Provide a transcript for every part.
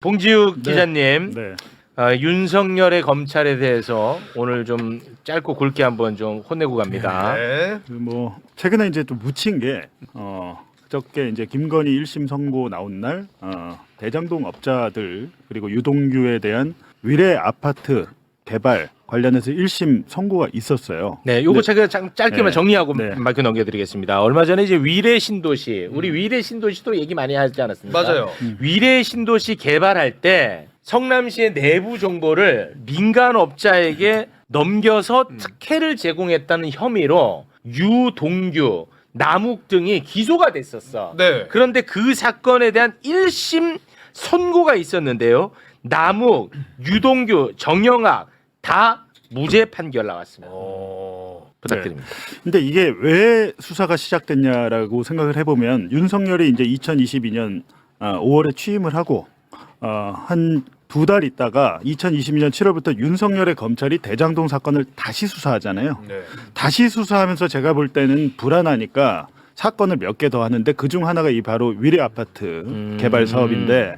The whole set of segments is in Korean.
봉지욱 기자님, 네. 윤석열의 검찰에 대해서 오늘 좀 짧고 굵게 한번 좀 혼내고 갑니다. 네. 뭐 최근에 이제 좀 묻힌 게 그저께 이제 김건희 1심 선고 나온 날 대장동 업자들 그리고 유동규에 대한 위례 아파트 개발 관련해서 1심 선고가 있었어요. 네, 요거 제가 짧게만 네. 정리하고 네. 마이크 넘겨드리겠습니다. 얼마 전에 이제 위례 신도시, 우리 위례 신도시도 얘기 많이 하지 않았습니까? 맞아요. 위례 신도시 개발할 때 성남시의 내부 정보를 민간 업자에게 넘겨서 특혜를 제공했다는 혐의로 유동규, 남욱 등이 기소가 됐었어. 네. 그런데 그 사건에 대한 1심 선고가 있었는데요. 남욱, 유동규, 정영학 다 무죄 판결 나왔습니다. 부탁드립니다. 근데 이게 왜 수사가 시작됐냐라고 생각을 해보면 윤석열이 이제 2022년 5월에 취임을 하고 한 두 달 있다가 2022년 7월부터 윤석열의 검찰이 대장동 사건을 다시 수사하잖아요. 네. 다시 수사하면서 제가 볼 때는 불안하니까 사건을 몇 개 더 하는데 그중 하나가 이 바로 위례 아파트 개발 사업인데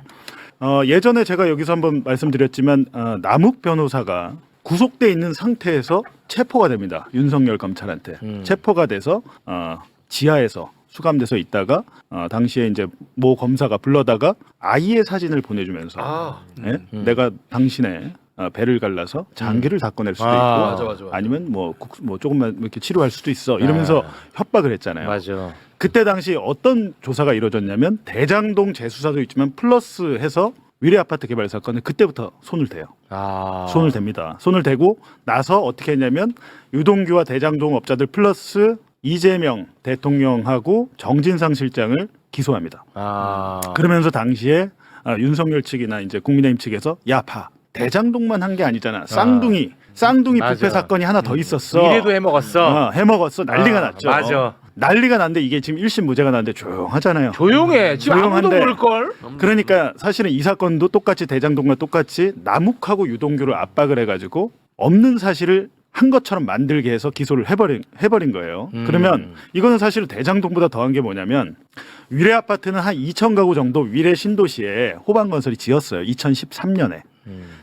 예전에 제가 여기서 한번 말씀드렸지만 남욱 변호사가 구속돼 있는 상태에서 체포가 됩니다. 윤석열 검찰한테 체포가 돼서 지하에서 수감돼서 있다가 당시에 이제 모 검사가 불러다가 아이의 사진을 보내주면서 내가 당신의 배를 갈라서 장기를 다 꺼낼 수도 있고 맞아. 아니면 뭐 조금만 이렇게 치료할 수도 있어 이러면서 협박을 했잖아요. 맞아. 그때 당시 어떤 조사가 이루어졌냐면 대장동 재수사도 있지만 플러스 해서 위례 아파트 개발 사건은 그때부터 손을 대요. 손을 댑니다. 손을 대고 나서 어떻게 했냐면 유동규와 대장동 업자들 플러스 이재명 대통령하고 정진상 실장을 기소합니다. 그러면서 당시에 윤석열 측이나 이제 국민의힘 측에서 야 봐. 대장동만 한 게 아니잖아. 쌍둥이 맞아. 부패 사건이 하나 더 있었어. 위례도 해먹었어. 해먹었어. 난리가 났죠. 맞아. 난리가 났는데 이게 지금 1심 무죄가 났는데 조용하잖아요. 조용해. 지금 아무도 조용한데. 모를걸? 그러니까 사실은 이 사건도 똑같이 대장동과 똑같이 남욱하고 유동규를 압박을 해가지고 없는 사실을 한 것처럼 만들게 해서 기소를 해버린 거예요. 그러면 이거는 사실 대장동보다 더한 게 뭐냐면 위례 아파트는 한 2,000가구 정도 위례 신도시에 호반건설이 지었어요. 2013년에.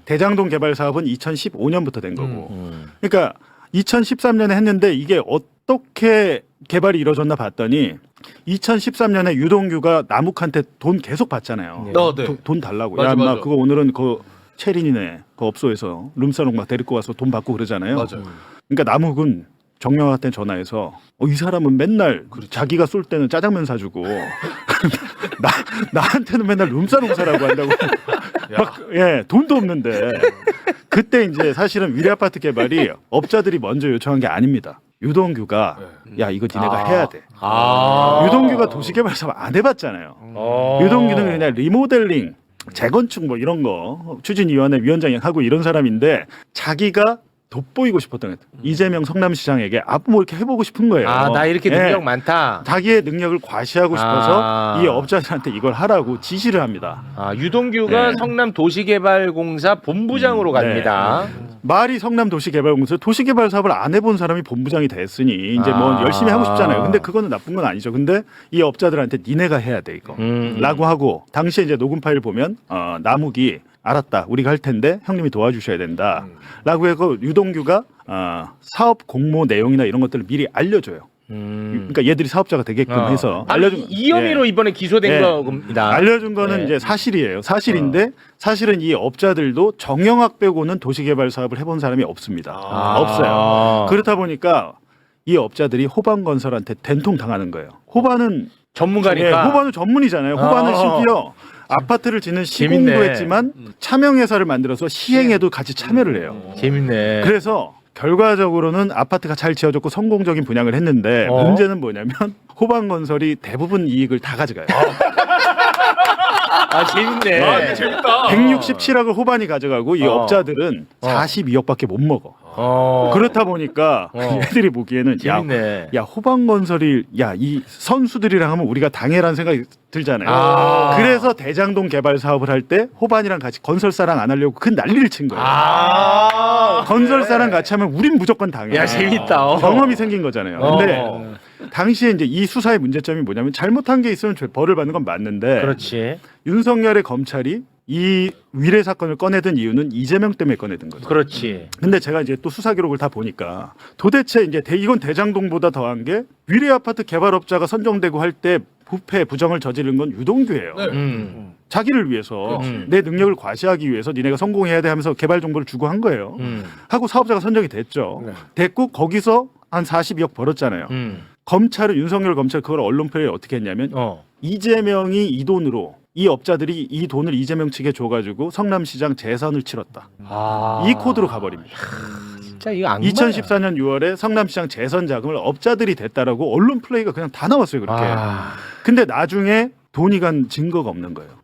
대장동 개발 사업은 2015년부터 된 거고. 그러니까 2013년에 했는데 이게 어떻게 개발이 이루어졌나 봤더니 2013년에 유동규가 남욱한테 돈 계속 받잖아요. 네. 돈 달라고. 맞아, 야, 맞아. 막 그거 오늘은 그 체린이네. 그 업소에서 룸사롱 막 데리고 와서 돈 받고 그러잖아요. 맞아요. 그러니까 남욱은 정영학한테 전화해서 이 사람은 맨날 자기가 쏠 때는 짜장면 사주고 나한테는 맨날 룸사롱 사라고 한다고. 돈도 없는데 그때 이제 사실은 위례 아파트 개발이 업자들이 먼저 요청한 게 아닙니다. 유동규가 야 이거 니네가 해야 돼. 유동규가 도시개발 사업 안 해봤잖아요. 유동규는 그냥 리모델링 재건축 뭐 이런 거 추진위원회 위원장이 하고 이런 사람인데 자기가 돋보이고 싶었던 것 같아요. 이재명 성남시장에게 뭐 이렇게 해보고 싶은 거예요. 나 이렇게 능력 많다. 자기의 능력을 과시하고 싶어서 이 업자들한테 이걸 하라고 지시를 합니다. 유동규가 네. 성남 도시개발공사 본부장으로 갑니다. 말이 성남도시개발공사 도시개발 사업을 안 해본 사람이 본부장이 됐으니 이제 뭐 열심히 하고 싶잖아요. 근데 그거는 나쁜 건 아니죠. 근데 이 업자들한테 니네가 해야 돼 이거 라고 하고 당시에 이제 녹음 파일 보면 남욱이 알았다 우리가 할 텐데 형님이 도와주셔야 된다 라고 해서 유동규가 사업 공모 내용이나 이런 것들을 미리 알려줘요. 그러니까 얘들이 사업자가 되게끔 해서 알려준 이 혐의로 이번에 기소된 겁니다. 알려준 거는 이제 사실이에요. 사실인데 사실은 이 업자들도 정영학 빼고는 도시개발 사업을 해본 사람이 없습니다. 없어요. 그렇다 보니까 이 업자들이 호반건설한테 된통 당하는 거예요. 호반은 전문가니까. 호반은 전문이잖아요. 호반은 심지어 아파트를 짓는 시공도 재밌네. 했지만 차명회사를 만들어서 시행에도 같이 참여를 해요. 재밌네. 그래서 결과적으로는 아파트가 잘 지어졌고 성공적인 분양을 했는데 문제는 뭐냐면 호반건설이 대부분 이익을 다 가져가요. 재밌네. 재밌다. 167억을 호반이 가져가고 이 업자들은 42억밖에 못 먹어. 그렇다 보니까 얘들이 보기에는 재밌네. 야 호반건설이 이 선수들이랑 하면 우리가 당해라는 생각이 들잖아요. 그래서 대장동 개발 사업을 할 때 호반이랑 같이 건설사랑 안 하려고 큰 난리를 친 거예요. 건설사랑 같이 하면 우린 무조건 당해. 야, 재밌다. 경험이 생긴 거잖아요. 근데 당시에 이제 이 수사의 문제점이 뭐냐면 잘못한 게 있으면 벌을 받는 건 맞는데 그렇지. 윤석열의 검찰이 이 위례 사건을 꺼내든 이유는 이재명 때문에 꺼내든 거죠. 그렇지. 근데 제가 이제 또 수사 기록을 다 보니까 도대체 이제 이건 대장동보다 더한 게 위례 아파트 개발업자가 선정되고 할 때 부패 부정을 저지른 건 유동규예요. 자기를 위해서 내 능력을 과시하기 위해서 니네가 성공해야 돼 하면서 개발 정보를 주고 한 거예요. 하고 사업자가 선정이 됐죠. 됐고 거기서 한 42억 벌었잖아요. 검찰은 윤석열 검찰 그걸 언론 플레이 어떻게 했냐면 이재명이 이 돈으로 이 업자들이 이 돈을 이재명 측에 줘가지고 성남시장 재선을 치렀다. 이 코드로 가버립니다. 진짜 이거 악마야. 2014년 6월에 성남시장 재선 자금을 업자들이 댔다라고 언론 플레이가 그냥 다 나왔어요. 그렇게. 근데 나중에 돈이 간 증거가 없는 거예요.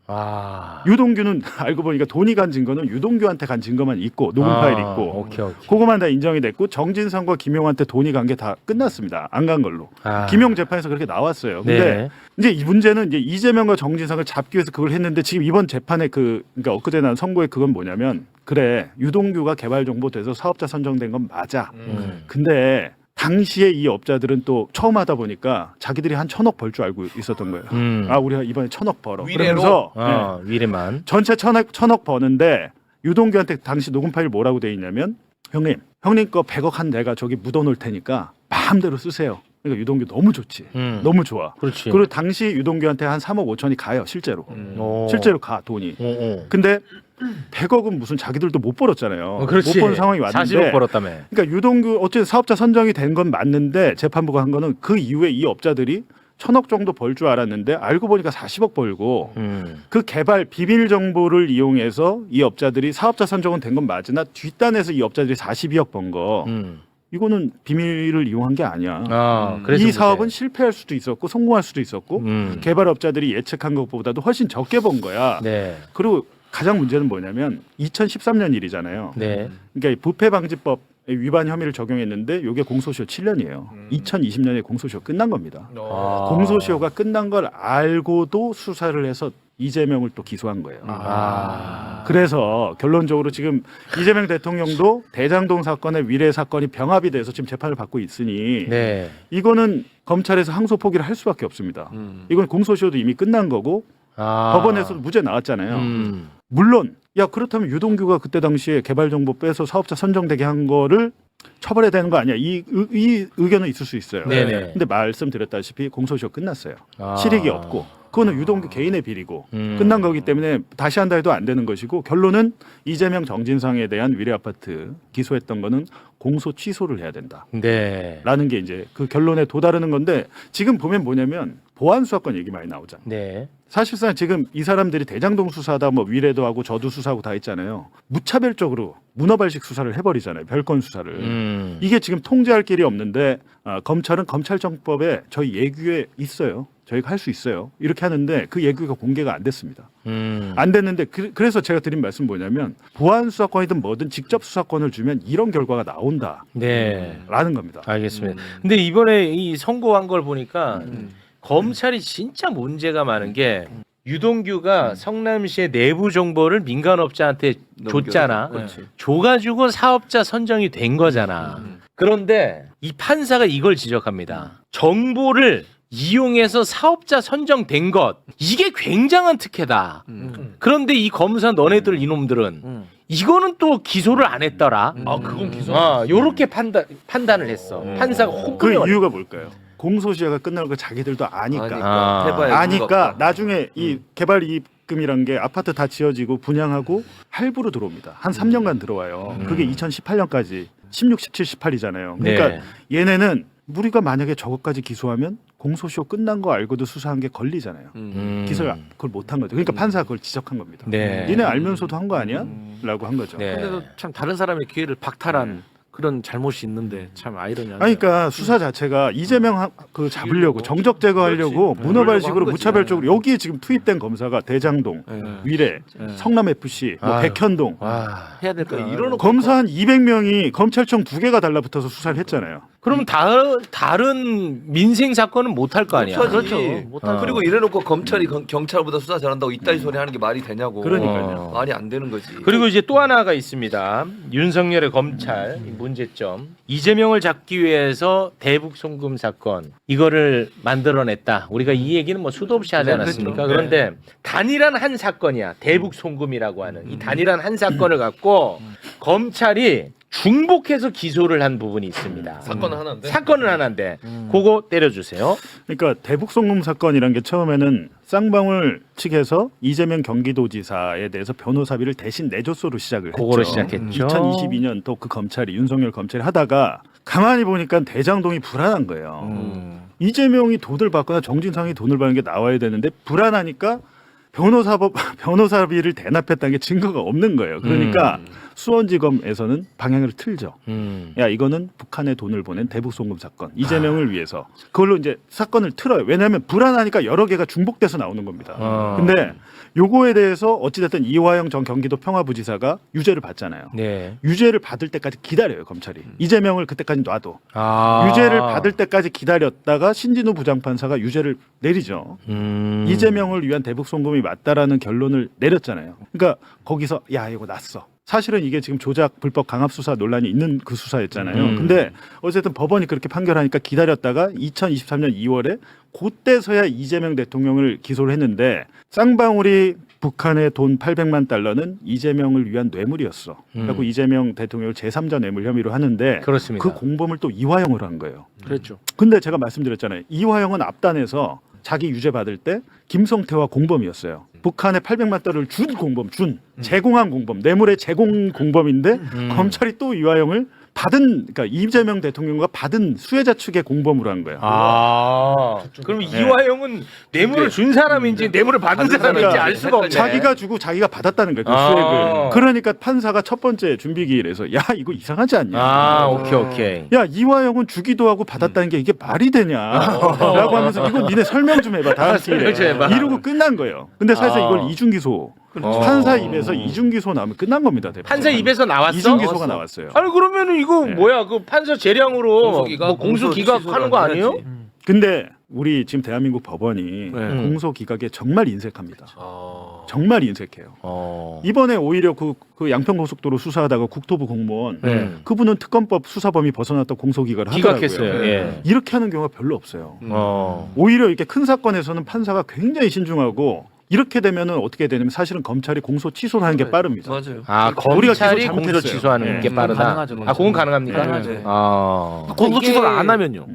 유동규는 알고 보니까 돈이 간 증거는 유동규한테 간 증거만 있고 녹음 파일이 있고 오케이. 그거만 다 인정이 됐고 정진상과 김용한테 돈이 간 게 다 끝났습니다. 안 간 걸로. 김용 재판에서 그렇게 나왔어요. 근데 네. 이제 이 문제는 이제 이재명과 정진상을 잡기 위해서 그걸 했는데 지금 이번 재판에 그러니까 엊그제 난 선고에 그건 뭐냐면 그래 유동규가 개발 정보 돼서 사업자 선정된 건 맞아. 근데 당시에 이 업자들은 또 처음 하다 보니까 자기들이 한 1,000억 벌 줄 알고 있었던 거예요. 아 우리가 이번에 1,000억 벌어. 위례로? 그러면서 위례만. 전체 1,000억 버는데 유동규한테 당시 녹음 파일 뭐라고 돼 있냐면 형님 거 100억 한 내가 저기 묻어놓을 테니까 마음대로 쓰세요. 그러니까 유동규 너무 좋지. 너무 좋아. 그렇지. 그리고 당시 유동규한테 한 3억 5천이 가요. 실제로. 실제로 가 돈이. 근데 100억은 무슨 자기들도 못 벌었잖아요. 그렇지. 못 버는 상황이 왔는데 40억 벌었다며. 그러니까 유동규 어쨌든 사업자 선정이 된 건 맞는데 재판부가 한 거는 그 이후에 이 업자들이 1,000억 정도 벌 줄 알았는데 알고 보니까 40억 벌고 그 개발 비밀 정보를 이용해서 이 업자들이 사업자 선정은 된 건 맞으나 뒷단에서 이 업자들이 42억 번 거 이거는 비밀을 이용한 게 아니야. 그래서 이 사업은 실패할 수도 있었고 성공할 수도 있었고 개발업자들이 예측한 것보다도 훨씬 적게 번 거야. 네. 그리고 가장 문제는 뭐냐면 2013년 일이잖아요. 네. 그러니까 이 부패방지법 위반 혐의를 적용했는데 이게 공소시효 7년이에요. 2020년에 공소시효 끝난 겁니다. 공소시효가 끝난 걸 알고도 수사를 해서 이재명을 또 기소한 거예요. 그래서 결론적으로 지금 이재명 대통령도 대장동 사건의 위례 사건이 병합이 돼서 지금 재판을 받고 있으니 네. 이거는 검찰에서 항소 포기를 할 수밖에 없습니다. 이건 공소시효도 이미 끝난 거고 법원에서도 무죄 나왔잖아요. 물론 야 그렇다면 유동규가 그때 당시에 개발 정보 빼서 사업자 선정되게 한 거를 처벌해야 되는 거 아니야? 이 의견은 있을 수 있어요. 네네. 근데 말씀드렸다시피 공소시효 끝났어요. 실익이 없고 그거는 유동규 개인의 비리고 끝난 거기 때문에 다시 한다 해도 안 되는 것이고 결론은 이재명 정진상에 대한 위례 아파트 기소했던 거는 공소 취소를 해야 된다. 네. 라는 게 이제 그 결론에 도달하는 건데 지금 보면 뭐냐면 보안 수사권 얘기 많이 나오잖아요. 네. 사실상 지금 이 사람들이 대장동 수사다 뭐 위례도 하고 저도 수사하고 다 했잖아요. 무차별적으로 문어발식 수사를 해버리잖아요. 별건 수사를. 이게 지금 통제할 길이 없는데 검찰은 검찰정법에 저희 예규에 있어요. 저희가 할 수 있어요. 이렇게 하는데 그 예규가 공개가 안 됐습니다. 안 됐는데 그래서 제가 드린 말씀 뭐냐면 보안 수사권이든 뭐든 직접 수사권을 주면 이런 결과가 나온다. 네. 라는 겁니다. 알겠습니다. 근데 이번에 이 선고한 걸 보니까 검찰이 진짜 문제가 많은 게 유동규가 성남시의 내부 정보를 민간업자한테 줬잖아. 줘가지고 사업자 선정이 된 거잖아. 그런데 이 판사가 이걸 지적합니다. 정보를 이용해서 사업자 선정된 것 이게 굉장한 특혜다. 그런데 이 검사 너네들 이놈들은 이거는 또 기소를 안 했더라. 그건 기소. 요렇게 판단을 했어. 판사가 그 혹은 이유가 뭘까요? 공소시효가 끝나는 걸 자기들도 아니까. 해봐야 아니까 나중에 이 개발 이익금이란 게 아파트 다 지어지고 분양하고 할부로 들어옵니다. 한 3년간 들어와요. 그게 2018년까지 16, 17, 18이잖아요. 그러니까 네. 얘네는 우리가 만약에 저것까지 기소하면 공소시효 끝난 거 알고도 수사한 게 걸리잖아요. 기소를 그걸 못한 거죠. 그러니까 판사가 그걸 지적한 겁니다. 네. 니네 알면서도 한 거 아니야? 라고 한 거죠. 네. 근데도 참 다른 사람의 기회를 박탈한 그런 잘못이 있는데 참 아이러니하네요. 아니, 그러니까 수사 자체가 이재명 그 잡으려고 정적 제거하려고 그렇지. 문어발식으로 그러려고 한 거지. 무차별적으로 여기에 지금 투입된 검사가 대장동, 위례, 성남 FC, 뭐 아유. 백현동 와. 해야 될까? 검사 한 200명이 검찰청 2개가 달라붙어서 수사를 했잖아요. 그럼 다른 민생 사건은 못 할 거 아니야. 그렇죠. 어. 그리고 이래놓고 검찰이 경찰보다 수사 잘한다고 이따위 소리 하는 게 말이 되냐고. 그러니까요. 말이 안 되는 거지. 그리고 이제 또 하나가 있습니다. 윤석열의 검찰 이 문제점. 이재명을 잡기 위해서 대북 송금 사건 이거를 만들어냈다. 우리가 이 얘기는 뭐 수도 없이 하지 네, 않았습니까? 그렇죠. 그런데 단일한 한 사건이야. 대북 송금이라고 하는 이 단일한 한 사건을 갖고 검찰이 중복해서 기소를 한 부분이 있습니다. 사건은 하나인데. 사건은 하나인데 그거 때려주세요. 그러니까 대북 송금 사건이란 게 처음에는 쌍방울 측에서 이재명 경기도지사에 대해서 변호사비를 대신 내줬소로 시작을 그거로 했죠. 시작했죠. 2022년 또 그 검찰이 윤석열 검찰이 하다가 가만히 보니까 대장동이 불안한 거예요. 이재명이 돈을 받거나 정진상이 돈을 받는 게 나와야 되는데 불안하니까 변호사비를 대납했다는 게 증거가 없는 거예요. 그러니까 수원지검에서는 방향을 틀죠. 야, 이거는 북한에 돈을 보낸 대북 송금 사건. 이재명을 위해서. 그걸로 이제 사건을 틀어요. 왜냐하면 불안하니까 여러 개가 중복돼서 나오는 겁니다. 근데 요거에 대해서 어찌됐든 이화영 전 경기도 평화부지사가 유죄를 받잖아요. 네. 유죄를 받을 때까지 기다려요, 검찰이. 이재명을 그때까지 놔도. 아. 유죄를 받을 때까지 기다렸다가 신진우 부장판사가 유죄를 내리죠. 이재명을 위한 대북 송금이 맞다라는 결론을 내렸잖아요. 그러니까 거기서 야, 이거 났어. 사실은 이게 지금 조작 불법 강압 수사 논란이 있는 그 수사였잖아요. 근데 어쨌든 법원이 그렇게 판결하니까 기다렸다가 2023년 2월에 그때서야 이재명 대통령을 기소를 했는데 쌍방울이 북한의 돈 800만 달러는 이재명을 위한 뇌물이었어. 그리고 이재명 대통령을 제3자 뇌물 혐의로 하는데 그렇습니다. 그 공범을 또 이화영으로 한 거예요. 그랬죠. 근데 제가 말씀드렸잖아요. 이화영은 앞단에서 자기 유죄 받을 때 김성태와 공범이었어요. 북한에 800만 달러를 준 공범, 제공한 공범, 뇌물의 제공 공범인데 검찰이 또 이화영을 받은, 그러니까 이재명 대통령과 받은 수혜자 측의 공범으로 한 거예요. 아, 그럼 이화영은 뇌물을 준 사람인지 뇌물을 받은 사람인지 알 수가 없네. 자기가 주고 자기가 받았다는 거예요. 그 아. 수혜를. 그러니까 판사가 첫 번째 준비기일에서 야, 이거 이상하지 않냐. 아, 오케이. 야, 이화영은 주기도 하고 받았다는 게 이게 말이 되냐. 라고 하면서 이거 니네 설명 좀 해봐. 다음 기회에. 설명 좀 해봐. 이러고 끝난 거예요. 근데 사실 아. 이걸 이중기소. 판사 입에서 이중기소 나오면 끝난 겁니다. 대법원. 판사 입에서 나왔어? 이중기소가 나왔어요. 아니 그러면은 이거 뭐야? 그 판사 재량으로 공소 기각하는 거 아니에요? 근데 우리 지금 대한민국 법원이 공소기각에 정말 인색합니다. 정말 인색해요. 이번에 오히려 그 양평고속도로 수사하다가 국토부 공무원 그분은 특검법 수사범위 벗어났다 공소기각을 하더라고요. 기각했어요. 예. 이렇게 하는 경우가 별로 없어요. 오히려 이렇게 큰 사건에서는 판사가 굉장히 신중하고 이렇게 되면은 어떻게 되냐면 사실은 검찰이 공소 취소를 하는 게 빠릅니다. 맞아요. 아, 우리가 검찰이 기소 공소 잘못했어요. 취소하는 게 빠르다. 가능하죠. 아, 그건 가능합니까? 가능하죠. 아. 공소 이게- 취소를 안 하면요.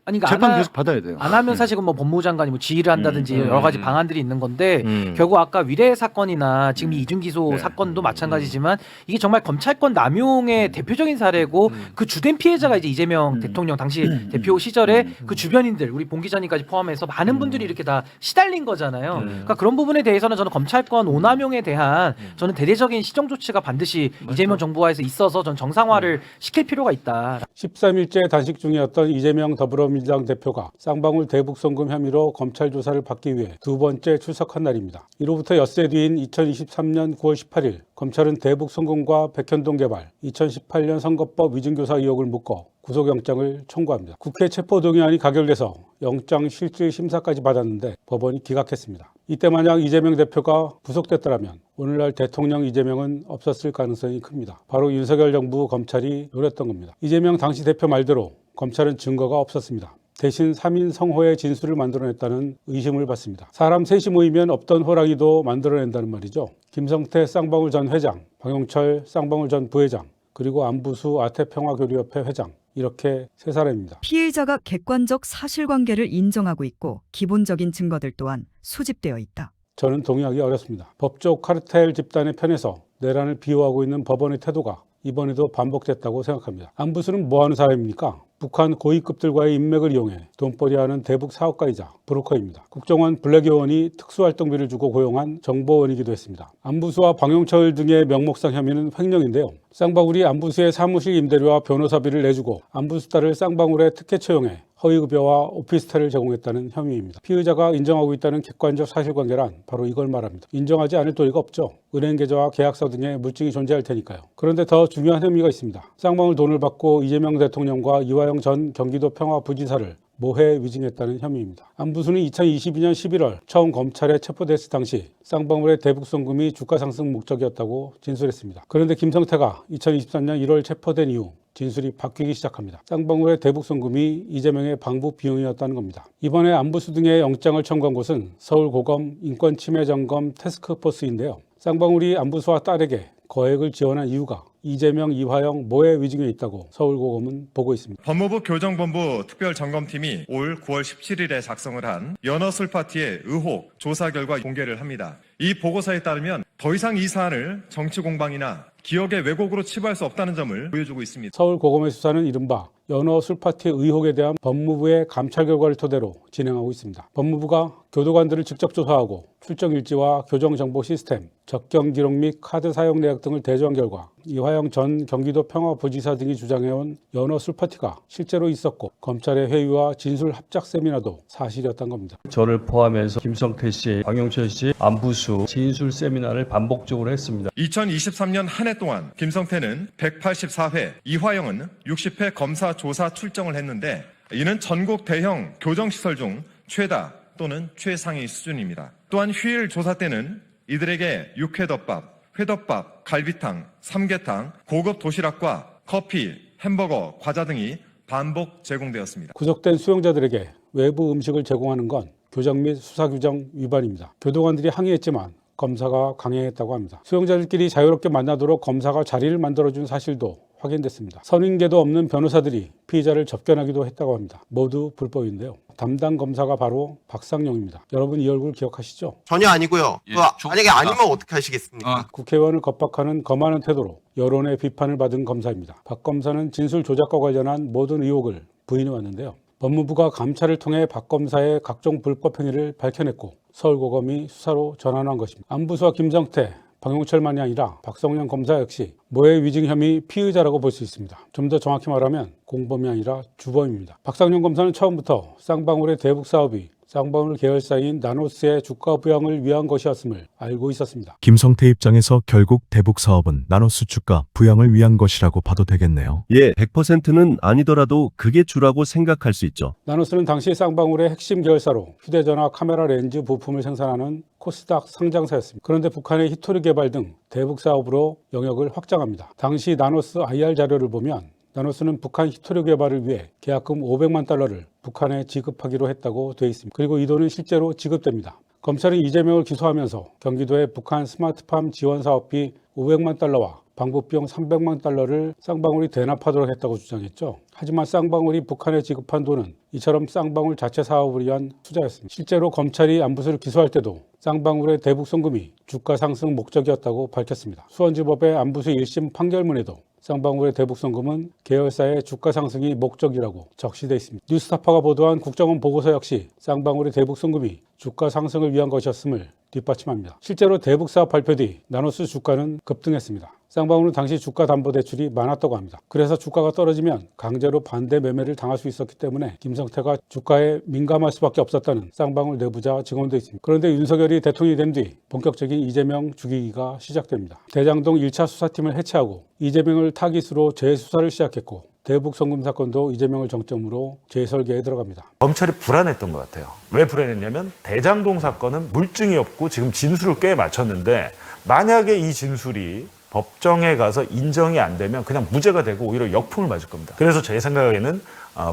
아니 그러니까 재판 계속 받아야 돼요. 안 하면 사실 뭐 법무장관이 뭐 지휘를 한다든지 여러 가지 방안들이 있는 건데 결국 아까 위례 사건이나 지금 이 이중기소 사건도 마찬가지지만 이게 정말 검찰권 남용의 대표적인 사례고 그 주된 피해자가 이제 이재명 대통령 당시 대표 시절에 그 주변인들 우리 봉 기자님까지 포함해서 많은 분들이 이렇게 다 시달린 거잖아요. 그러니까 그런 부분에 대해서는 저는 검찰권 오남용에 대한 저는 대대적인 시정 조치가 반드시 이재명 정부와에서 있어서 전 정상화를 시킬 필요가 있다. 13일째 단식 중이었던 이재명 더불어민주당 대표가 쌍방울 대북 송금 혐의로 검찰 조사를 받기 위해 두 번째 출석한 날입니다. 이로부터 엿새 뒤인 2023년 9월 18일 검찰은 대북 송금과 백현동 개발, 2018년 선거법 위증교사 의혹을 묶어 구속영장을 청구합니다. 국회 체포동의안이 가결돼서 영장 실질 심사까지 받았는데 법원이 기각했습니다. 이때 만약 이재명 대표가 구속됐더라면 오늘날 대통령 이재명은 없었을 가능성이 큽니다. 바로 윤석열 정부 검찰이 노렸던 겁니다. 이재명 당시 대표 말대로 검찰은 증거가 없었습니다. 대신 3인 성호의 진술을 만들어냈다는 의심을 받습니다. 사람 셋이 모이면 없던 호랑이도 만들어낸다는 말이죠. 김성태 쌍방울 전 회장, 박용철 쌍방울 전 부회장, 그리고 안부수 아태평화교류협회 회장, 이렇게 세 사람입니다. 피해자가 객관적 사실관계를 인정하고 있고 기본적인 증거들 또한 수집되어 있다. 저는 동의하기 어렵습니다. 법조 카르텔 집단의 편에서 내란을 비호하고 있는 법원의 태도가 이번에도 반복됐다고 생각합니다. 안부수는 뭐하는 사람입니까? 북한 고위급들과의 인맥을 이용해 돈벌이하는 대북 사업가이자 브로커입니다. 국정원 블랙요원이 특수활동비를 주고 고용한 정보원이기도 했습니다. 안부수와 방용철 등의 명목상 혐의는 횡령인데요. 쌍방울이 안부수의 사무실 임대료와 변호사비를 내주고 안부수 딸을 쌍방울에 특혜 채용해 허위급여와 오피스텔을 제공했다는 혐의입니다. 피의자가 인정하고 있다는 객관적 사실관계란 바로 이걸 말합니다. 인정하지 않을 도리가 없죠. 은행 계좌와 계약서 등의 물증이 존재할 테니까요. 그런데 더 중요한 혐의가 있습니다. 쌍방울 돈을 받고 이재명 대통령과 이화영 이화영 전 경기도 평화부지사를 모해 위증했다는 혐의입니다. 안부수는 2022년 11월 처음 검찰에 체포됐을 당시 쌍방울의 대북 송금이 주가 상승 목적이었다고 진술했습니다. 그런데 김성태가 2023년 1월 체포된 이후 진술이 바뀌기 시작합니다. 쌍방울의 대북 송금이 이재명의 방북 비용이었다는 겁니다. 이번에 안부수 등의 영장을 청구한 곳은 서울고검 인권침해점검 태스크포스인데요. 쌍방울이 안부수와 딸에게 거액을 지원한 이유가 이재명, 이화영 모해 위증에 있다고 서울고검은 보고 있습니다. 법무부 교정본부 특별점검팀이 올 9월 17일에 작성을 한 연어 술파티의 의혹 조사 결과 공개를 합니다. 이 보고서에 따르면 더 이상 이 사안을 정치 공방이나 기억의 왜곡으로 치부할 수 없다는 점을 보여주고 있습니다. 서울고검의 수사는 이른바 연어 술파티 의혹에 대한 법무부의 감찰 결과를 토대로 진행하고 있습니다. 법무부가 교도관들을 직접 조사하고 출정 일지와 교정 정보 시스템, 접경 기록 및 카드 사용 내역 등을 대조한 결과 이화영 전 경기도 평화부지사 등이 주장해온 연어 술파티가 실제로 있었고 검찰의 회의와 진술 합작 세미나도 사실이었던 겁니다. 저를 포함해서 김성태 씨, 박영철 씨, 안부수 진술 세미나를 반복적으로 했습니다. 2023년 한 해 동안 김성태는 184회, 이화영은 60회 검사 조사 출정을 했는데 이는 전국 대형 교정시설 중 최다 또는 최상위 수준입니다. 또한 휴일 조사 때는 이들에게 육회덮밥, 회덮밥, 갈비탕, 삼계탕, 고급 도시락과 커피, 햄버거, 과자 등이 반복 제공되었습니다. 구속된 수용자들에게 외부 음식을 제공하는 건 교정 및 수사규정 위반입니다. 교도관들이 항의했지만 검사가 강행했다고 합니다. 수용자들끼리 자유롭게 만나도록 검사가 자리를 만들어준 사실도 확인됐습니다. 선임계도 없는 변호사들이 피의자를 접견하기도 했다고 합니다. 모두 불법인데요. 담당 검사가 바로 박상용입니다. 여러분 이 얼굴 기억하시죠? 전혀 아니고요. 만약에 아니면 어떻게 하시겠습니까? 국회의원을 겁박하는 거만한 태도로 여론의 비판을 받은 검사입니다. 박 검사는 진술 조작과 관련한 모든 의혹을 부인해왔는데요. 법무부가 감찰을 통해 박 검사의 각종 불법 행위를 밝혀냈고 서울고검이 수사로 전환한 것입니다. 안부수와 김성태, 박용철만이 아니라 박성영 검사 역시 모해 위증 혐의 피의자라고 볼 수 있습니다. 좀 더 정확히 말하면 공범이 아니라 주범입니다. 박상영 검사는 처음부터 쌍방울의 대북 사업이 쌍방울 계열사인 나노스의 주가 부양을 위한 것이었음을 알고 있었습니다. 김성태 입장에서 결국 대북 사업은 나노스 주가 부양을 위한 것이라고 봐도 되겠네요. 예, 100%는 아니더라도 그게 주라고 생각할 수 있죠. 나노스는 당시 쌍방울의 핵심 계열사로 휴대전화 카메라 렌즈 부품을 생산하는 코스닥 상장사였습니다. 그런데 북한의 히토리 개발 등 대북 사업으로 영역을 확장합니다. 당시 나노스 IR 자료를 보면 나노스는 북한 히토리 개발을 위해 계약금 500만 달러를 북한에 지급하기로 했다고 되어 있습니다. 그리고 이 돈은 실제로 지급됩니다. 검찰은 이재명을 기소하면서 경기도의 북한 스마트팜 지원 사업비 500만 달러와 방북비용 300만 달러를 쌍방울이 대납하도록 했다고 주장했죠. 하지만 쌍방울이 북한에 지급한 돈은 이처럼 쌍방울 자체 사업을 위한 투자였습니다. 실제로 검찰이 안부수를 기소할 때도 쌍방울의 대북 송금이 주가 상승 목적이었다고 밝혔습니다. 수원지법의 안부수 1심 판결문에도 쌍방울의 대북 송금은 계열사의 주가 상승이 목적이라고 적시되어 있습니다. 뉴스타파가 보도한 국정원 보고서 역시 쌍방울의 대북 송금이 주가 상승을 위한 것이었음을 뒷받침합니다. 실제로 대북 사업 발표 뒤 나노스 주가는 급등했습니다. 쌍방울은 당시 주가 담보 대출이 많았다고 합니다. 그래서 주가가 떨어지면 강제로 반대 매매를 당할 수 있었기 때문에 김성태가 주가에 민감할 수밖에 없었다는 쌍방울 내부자 증언도 있습니다. 그런데 윤석열이 대통령이 된 뒤 본격적인 이재명 죽이기가 시작됩니다. 대장동 1차 수사팀을 해체하고 이재명을 타깃으로 재수사를 시작했고 대북 송금 사건도 이재명을 정점으로 재설계에 들어갑니다. 검찰이 불안했던 것 같아요. 왜 불안했냐면 대장동 사건은 물증이 없고 지금 진술을 꽤 맞췄는데 만약에 이 진술이 법정에 가서 인정이 안 되면 그냥 무죄가 되고 오히려 역풍을 맞을 겁니다. 그래서 제 생각에는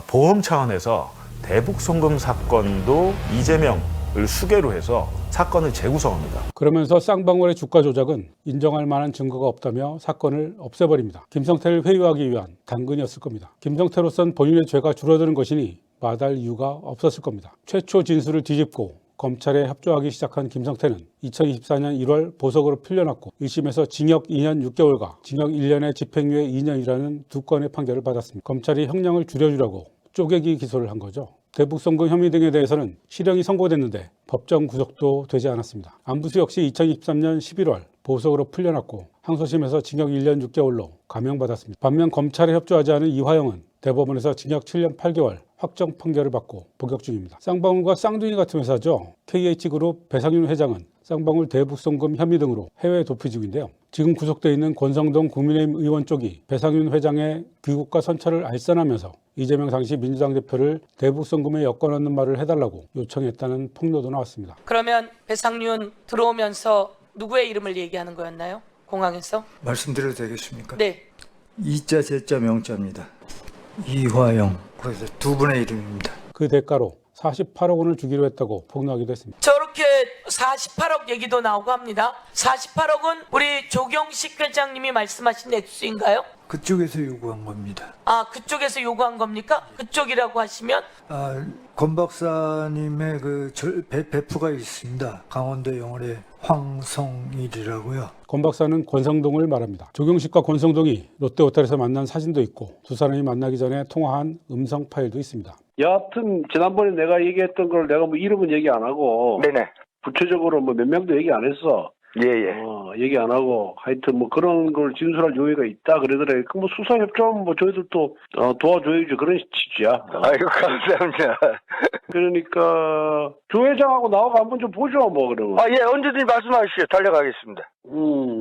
보험 차원에서 대북 송금 사건도 이재명을 수괴로 해서 사건을 재구성합니다. 그러면서 쌍방울의 주가 조작은 인정할 만한 증거가 없다며 사건을 없애버립니다. 김성태를 회유하기 위한 당근이었을 겁니다. 김성태로선 본인의 죄가 줄어드는 것이니 마다할 이유가 없었을 겁니다. 최초 진술을 뒤집고 검찰에 협조하기 시작한 김성태는 2024년 1월 보석으로 풀려났고 1심에서 징역 2년 6개월과 징역 1년에 집행유예 2년이라는 두 건의 판결을 받았습니다. 검찰이 형량을 줄여주려고 쪼개기 기소를 한 거죠. 대북 송금 혐의 등에 대해서는 실형이 선고됐는데 법정 구속도 되지 않았습니다. 안부수 역시 2023년 11월 보석으로 풀려났고 항소심에서 징역 1년 6개월로 감형받았습니다. 반면 검찰에 협조하지 않은 이화영은 대법원에서 징역 7년 8개월 확정 판결을 받고 복역 중입니다. 쌍방울과 쌍둥이 같은 회사죠. KH그룹 배상윤 회장은 쌍방울 대북송금 혐의 등으로 해외 도피 중인데요. 지금 구속돼 있는 권성동 국민의힘 의원 쪽이 배상윤 회장의 귀국과 선처를 알선하면서 이재명 당시 민주당 대표를 대북송금에 여권 얻는 말을 해달라고 요청했다는 폭로도 나왔습니다. 그러면 배상윤 들어오면서 누구의 이름을 얘기하는 거였나요? 공항에서? 말씀드려도 되겠습니까? 네. 이자 제자 명자입니다. 이화영. 그래서 두 분의 이름입니다. 그 대가로 48억 원을 주기로 했다고 폭로하기도 했습니다. 저렇게 48억 얘기도 나오고 합니다. 48억은 우리 조경식 회장님이 말씀하신 액수인가요? 그쪽에서 요구한 겁니다. 아, 그쪽에서 요구한 겁니까? 그쪽이라고 하시면? 권 박사님의 그 베프가 있습니다. 강원도 영월의 황성일이라고요. 권 박사는 권성동을 말합니다. 조경식과 권성동이 롯데호텔에서 만난 사진도 있고 두 사람이 만나기 전에 통화한 음성 파일도 있습니다. 여하튼 지난번에 내가 얘기했던 걸 내가 뭐 이름은 얘기 안 하고 네네. 구체적으로 뭐 몇 명도 얘기 안 했어. 예예. 얘기 안 하고 하여튼 뭐 그런 걸 진술할 요의가 있다 그러더래. 그 뭐 수사 협조하면 뭐 저희들도 도와줘야지 그런 취지야. 아이고 감사합니다. 그러니까 조 회장하고 나하고 한번 좀 보죠 뭐 그러면. 예 언제든지 말씀하시죠. 달려가겠습니다.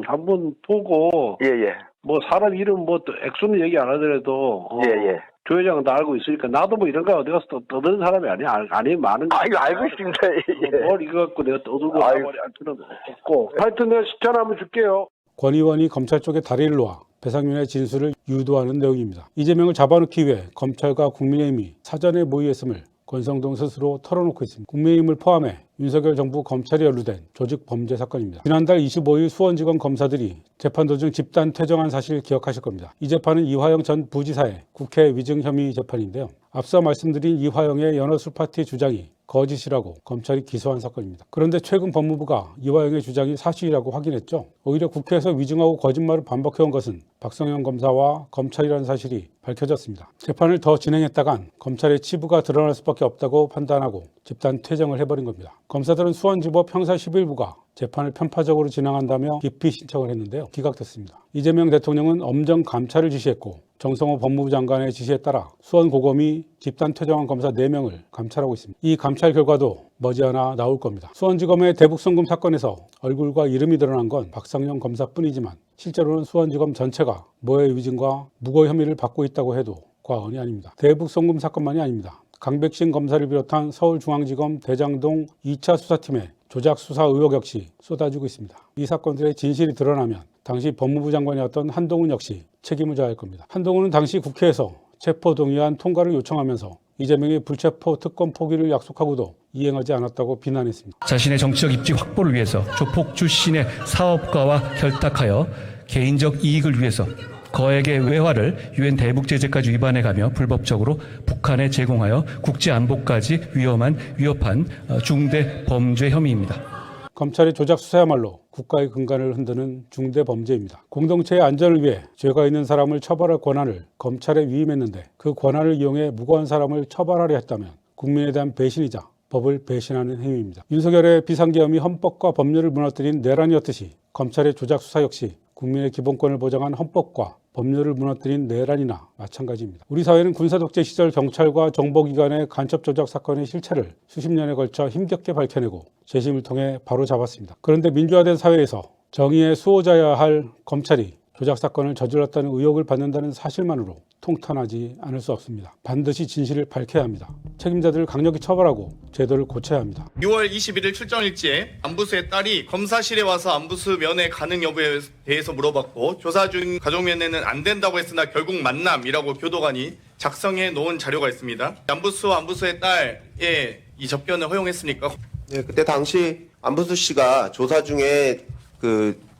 한번 보고. 예예. 뭐 사람 이름 뭐 액수는 얘기 안 하더라도. 예예. 조 회장은 다 알고 있으니까 나도 뭐 이런 거 어디 가서 떠드는 사람이 아니야. 아니 많은 거. 알고 있습니다. 예. 뭘 이거 갖고 내가 떠들고 나발이 할 필요는 없고. 하여튼 내가 전화 한번 줄게요. 권 의원이 검찰 쪽에 다리를 놓아 배상윤의 진술을 유도하는 내용입니다. 이재명을 잡아놓기 위해 검찰과 국민의힘이 사전에 모의했음을 권성동 스스로 털어놓고 있습니다. 국민의힘을 포함해 윤석열 정부 검찰이 연루된 조직 범죄 사건입니다. 지난달 25일 수원지검 검사들이 재판 도중 집단 퇴정한 사실 기억하실 겁니다. 이 재판은 이화영 전 부지사의 국회 위증 혐의 재판인데요. 앞서 말씀드린 이화영의 연어술 파티 주장이 거짓이라고 검찰이 기소한 사건입니다. 그런데 최근 법무부가 이화영의 주장이 사실이라고 확인했죠. 오히려 국회에서 위증하고 거짓말을 반복해온 것은 박성현 검사와 검찰이라는 사실이 밝혀졌습니다. 재판을 더 진행했다간 검찰의 치부가 드러날 수밖에 없다고 판단하고 집단 퇴정을 해버린 겁니다. 검사들은 수원지법 형사 11부가 재판을 편파적으로 진행한다며 기피 신청을 했는데요. 기각됐습니다. 이재명 대통령은 엄정 감찰을 지시했고 정성호 법무부 장관의 지시에 따라 수원고검이 집단 퇴정한 검사 4명을 감찰하고 있습니다. 이 감찰 결과도 머지않아 나올 겁니다. 수원지검의 대북송금 사건에서 얼굴과 이름이 드러난 건 박상영 검사뿐이지만 실제로는 수원지검 전체가 모해 위증과 무고 혐의를 받고 있다고 해도 과언이 아닙니다. 대북송금 사건만이 아닙니다. 강백신 검사를 비롯한 서울중앙지검 대장동 2차 수사팀의 조작 수사 의혹 역시 쏟아지고 있습니다. 이 사건들의 진실이 드러나면 당시 법무부 장관이었던 한동훈 역시 책임을 져야 할 겁니다. 한동훈은 당시 국회에서 체포동의안 통과를 요청하면서 이재명의 불체포 특권 포기를 약속하고도 이행하지 않았다고 비난했습니다. 자신의 정치적 입지 확보를 위해서 조폭 출신의 사업가와 결탁하여 개인적 이익을 위해서 거액의 외화를 유엔 대북 제재까지 위반해가며 불법적으로 북한에 제공하여 국제 안보까지 위협한 중대 범죄 혐의입니다. 검찰의 조작 수사야말로 국가의 근간을 흔드는 중대 범죄입니다. 공동체의 안전을 위해 죄가 있는 사람을 처벌할 권한을 검찰에 위임했는데 그 권한을 이용해 무고한 사람을 처벌하려 했다면 국민에 대한 배신이자 법을 배신하는 행위입니다. 윤석열의 비상계엄이 헌법과 법률을 무너뜨린 내란이었듯이 검찰의 조작 수사 역시 국민의 기본권을 보장한 헌법과 법률을 무너뜨린 내란이나 마찬가지입니다. 우리 사회는 군사독재 시절 경찰과 정보기관의 간첩 조작 사건의 실체를 수십 년에 걸쳐 힘겹게 밝혀내고 재심을 통해 바로잡았습니다. 그런데 민주화된 사회에서 정의의 수호자여야 할 검찰이 조작 사건을 저질렀다는 의혹을 받는다는 사실만으로 통탄하지 않을 수 없습니다. 반드시 진실을 밝혀야 합니다. 책임자들을 강력히 처벌하고 제도를 고쳐야 합니다. 6월 21일 출정일지에 안부수의 딸이 검사실에 와서 안부수 면회 가능 여부에 대해서 물어봤고 조사 중 가족면회는 안 된다고 했으나 결국 만남이라고 교도관이 작성해 놓은 자료가 있습니다. 안부수의 딸의 이 접견을 허용했습니까? 네, 그때 당시 안부수 씨가 조사 중에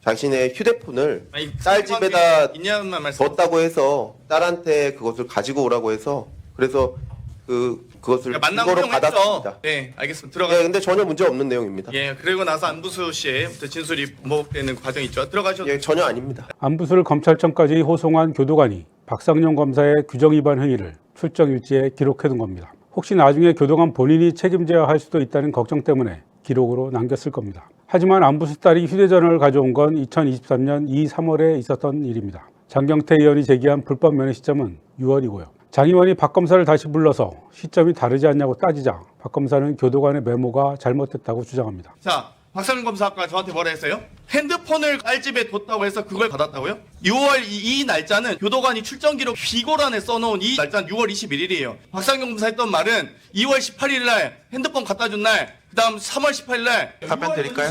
자신의 휴대폰을 딸 집에다 뒀다고 해서 딸한테 그것을 가지고 오라고 해서 그래서 그것을 이거로 받았습니다. 네, 알겠습니다. 들어가. 네, 근데 전혀 문제 없는 내용입니다. 예, 그리고 나서 안부수 씨의 진술이 반복되는 과정이 있죠. 들어가셔도. 예, 전혀 아닙니다. 안부수를 검찰청까지 호송한 교도관이 박상영 검사의 규정 위반 행위를 출정 일지에 기록해둔 겁니다. 혹시 나중에 교도관 본인이 책임져야 할 수도 있다는 걱정 때문에 기록으로 남겼을 겁니다. 하지만 안부수 딸이 휴대전화를 가져온 건 2023년 3월에 있었던 일입니다. 장경태 의원이 제기한 불법 면회 시점은 6월이고요. 장 의원이 박 검사를 다시 불러서 시점이 다르지 않냐고 따지자 박 검사는 교도관의 메모가 잘못됐다고 주장합니다. 자, 박상윤 검사 아까 저한테 뭐라 했어요? 핸드폰을 깔집에 뒀다고 해서 그걸 받았다고요? 6월 이 날짜는 교도관이 출정 기록 비고란에 써놓은 이 날짜는 6월 21일이에요. 박상윤 검사 했던 말은 2월 18일 날 핸드폰 갖다 준 날, 그 다음 3월 18일 날 답변 드릴까요?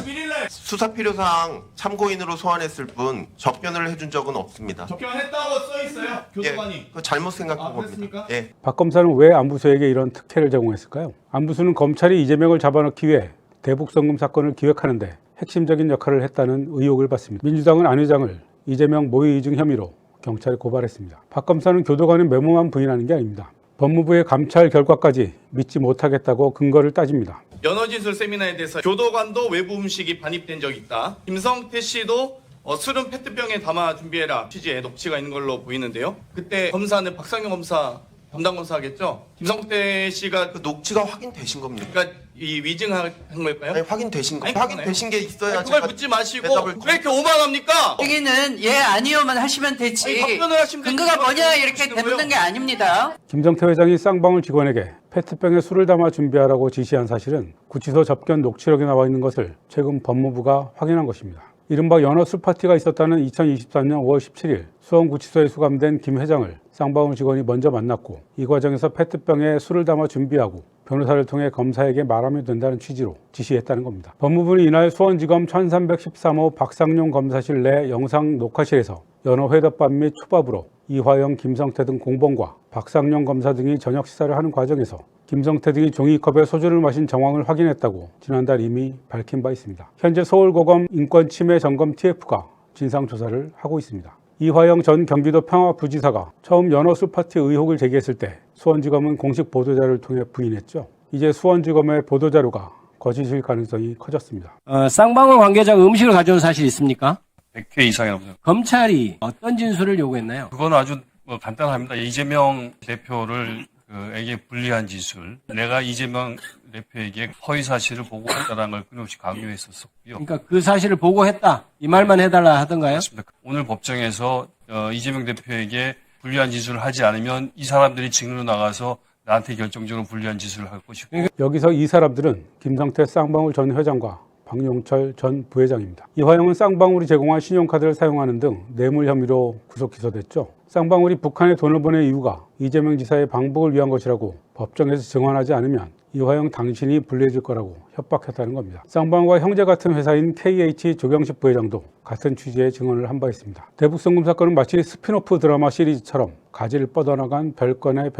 수사 필요사항 참고인으로 소환했을 뿐 접견을 해준 적은 없습니다. 접견했다고 써 있어요. 교도관이. 예, 그거 잘못 생각한 겁니다. 예. 박 검사는 왜 안부수에게 이런 특혜를 제공했을까요? 안부수는 검찰이 이재명을 잡아넣기 위해 대북송금 사건을 기획하는데 핵심적인 역할을 했다는 의혹을 받습니다. 민주당은 안 회장을 이재명 모의 이중 혐의로 경찰에 고발했습니다. 박 검사는 교도관의 메모만 부인하는 게 아닙니다. 법무부의 감찰 결과까지 믿지 못하겠다고 근거를 따집니다. 연어진술 세미나에 대해서 교도관도 외부 음식이 반입된 적이 있다. 김성태 씨도 술은 페트병에 담아 준비해라 취지의 녹취가 있는 걸로 보이는데요. 그때 검사는 박상현 검사 담당 검사겠죠. 김성태 씨가 그 녹취가 확인되신 겁니까? 그러니까 이 위증한 걸까요? 아니, 확인되신 거. 아니, 확인되신 게 있어야 그걸 묻지 마시고 왜 이렇게 오만합니까? 여기는 예 아니요만 하시면 되지. 아니, 답변을 하시면 되지. 근거가 뭐냐 이렇게 되묻는 게 아닙니다. 김성태 회장이 쌍방울 직원에게 페트병에 술을 담아 준비하라고 지시한 사실은 구치소 접견 녹취록에 나와 있는 것을 최근 법무부가 확인한 것입니다. 이른바 연어 술 파티가 있었다는 2023년 5월 17일 수원구치소에 수감된 김 회장을 쌍방울 직원이 먼저 만났고 이 과정에서 페트병에 술을 담아 준비하고 변호사를 통해 검사에게 말하면 된다는 취지로 지시했다는 겁니다. 법무부는 이날 수원지검 1313호 박상용 검사실 내 영상 녹화실에서 연어 회덮밥 및 초밥으로 이화영, 김성태 등 공범과 박상용 검사 등이 저녁 식사를 하는 과정에서 김성태 등이 종이컵에 소주를 마신 정황을 확인했다고 지난달 이미 밝힌 바 있습니다. 현재 서울고검 인권침해점검 TF가 진상조사를 하고 있습니다. 이화영 전 경기도 평화부지사가 처음 연어 술 파티 의혹을 제기했을 때 수원지검은 공식 보도자료를 통해 부인했죠. 이제 수원지검의 보도자료가 거짓일 가능성이 커졌습니다. 쌍방울 관계자가 음식을 가져온 사실이 있습니까? 100회 이상이라고 생각합니다. 검찰이 어떤 진술을 요구했나요? 그건 아주 간단합니다. 이재명 대표를 에게 불리한 진술. 내가 이재명 대표에게 허위 사실을 보고했다는 걸 끊임없이 강요했었고요. 그러니까 그 사실을 보고했다. 이 말만 해달라 하던가요? 그렇습니다. 오늘 법정에서 이재명 대표에게 불리한 진술을 하지 않으면 이 사람들이 증인으로 나가서 나한테 결정적으로 불리한 진술을 할 것이고. 여기서 이 사람들은 김성태 쌍방울 전 회장과 박용철 전 부회장입니다. 이화영은 쌍방울이 제공한 신용카드를 사용하는 등 뇌물 혐의로 구속 기소됐죠. 쌍방울이 북한에 돈을 보낸 이유가 이재명 지사의 방북을 위한 것이라고 법정에서 증언하지 않으면 이화영 당신이 불리해질 거라고 협박했다는 겁니다. 쌍방울과 형제 같은 회사인 KH 조경식 부회장도 같은 취지의 증언을 한 바 있습니다. 대북송금 사건은 마치 스피노프 드라마 시리즈처럼 가지를 뻗어나간 별건의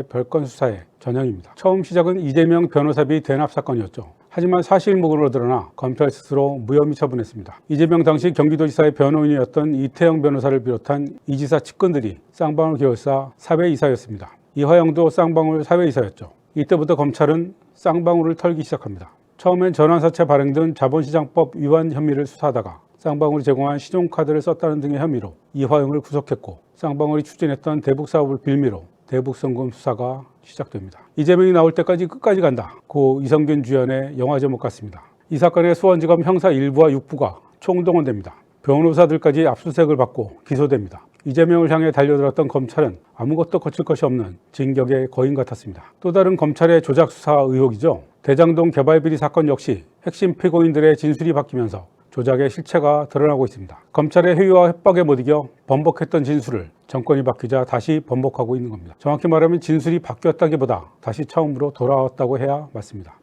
별건 수사의 전형입니다. 처음 시작은 이재명 변호사비 대납 사건이었죠. 하지만 사실무근으로 드러나 검찰 스스로 무혐의 처분했습니다. 이재명 당시 경기도지사의 변호인이었던 이태영 변호사를 비롯한 이 지사 측근들이 쌍방울 계열사 사회이사였습니다. 이화영도 쌍방울 사회이사였죠. 이때부터 검찰은 쌍방울을 털기 시작합니다. 처음엔 전환사채 발행 등 자본시장법 위반 혐의를 수사하다가 쌍방울이 제공한 신용카드를 썼다는 등의 혐의로 이화영을 구속했고 쌍방울이 추진했던 대북사업을 빌미로 대북송금 수사가 시작됩니다. 이재명이 나올 때까지 끝까지 간다. 고 이성균 주연의 영화 제목 같습니다. 이 사건의 수원지검 형사 1부와 6부가 총동원됩니다. 변호사들까지 압수수색을 받고 기소됩니다. 이재명을 향해 달려들었던 검찰은 아무것도 거칠 것이 없는 진격의 거인 같았습니다. 또 다른 검찰의 조작 수사 의혹이죠. 대장동 개발비리 사건 역시 핵심 피고인들의 진술이 바뀌면서 조작의 실체가 드러나고 있습니다. 검찰의 회유와 협박에 못 이겨 번복했던 진술을 정권이 바뀌자 다시 번복하고 있는 겁니다. 정확히 말하면 진술이 바뀌었다기보다 다시 처음으로 돌아왔다고 해야 맞습니다.